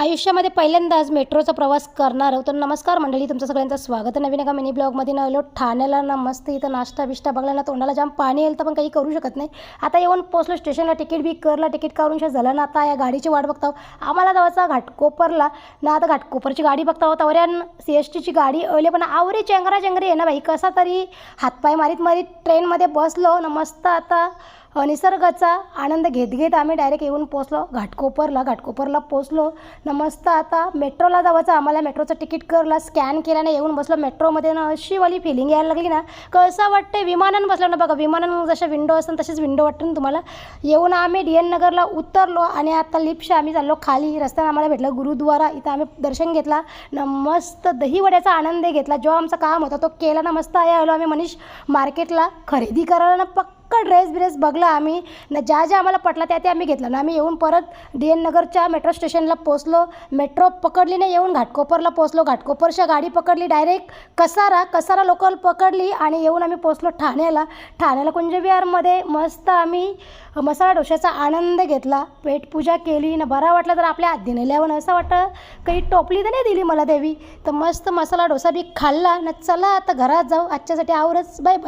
आयुष्यामध्ये पहिल्यांदाच मेट्रोचा प्रवास करणार आहोत. तर नमस्कार मंडळी, तुमचं सगळ्यांचं स्वागत आहे नवीन एका मिनी ब्लॉगमध्ये. न आलो ठाण्याला ना, मस्त इथं नाश्ता बिष्टा बघला ना, तोंडाला जाम पाणी येईल तर पण काही करू शकत नाही. आता येऊन पोचलो स्टेशनला, तिकीट बी करला, तिकीट काढून झालं ना. आता या गाडीची वाट बघता आम्हाला जायचा घाटकोपरला ना. आता घाटकोपरची गाडी बघता होता वऱ्यान CSTची गाडी अवले, पण आवरी चेंगरा चेंगरी आहे ना बाई. कसा तरी हातपाय मारीत मारीत ट्रेनमध्ये बसलो ना. मस्त आता निसर्गाचा आनंद घेत घेत आम्ही डायरेक्ट येऊन पोचलो घाटकोपरला पोचलो ना. मस्त आता मेट्रोला जायचं आम्हाला. मेट्रोचं तिकीट करला, स्कॅन केल्याने येऊन बसलो मेट्रोमध्ये ना. अशीवाली फिलिंग यायला लागली ना, कसं वाटते विमानानं बसलं ना बघा. विमानानं जशा विंडो असतात तसेच विंडो वाटतं ना तुम्हाला. येऊन आम्ही DN नगरला उतरलो आणि आता लिफ्टशी आम्ही चाललो खाली. रस्त्यानं आम्हाला भेटलं गुरुद्वारा, इथं आम्ही दर्शन घेतला ना. मस्त दहीवड्याचा आनंद घेतला. जो आमचा काम होता तो केला ना. मस्त आलो आम्ही मनीष मार्केटला खरेदी करायला ना. पक्का ड्रेस बघला आम्ही ना. ज्या आम्हाला पटला त्या आम्ही घेतला ना. आम्ही येऊन परत DN नगरच्या मेट्रो स्टेशनला पोचलो. मेट्रो पकडली ना, येऊन घाटकोपरला पोचलो. घाटकोपरच्या गाडी पकडली डायरेक्ट कसारा लोकल पकडली आणि येऊन आम्ही पोचलो ठाण्याला कुंजविहारमध्ये. मस्त आम्ही मसाला डोशाचा आनंद घेतला, पेटपूजा केली ना. बरा वाटला तर आपल्या हात दिलेल्यावर असं वाटतं काही टोपली तर नाही दिली मला देवी. तर मस्त मसाला डोसा बी खाल्ला ना. चला आता घरात जाऊ, आजच्यासाठी आवरच. Bye bye.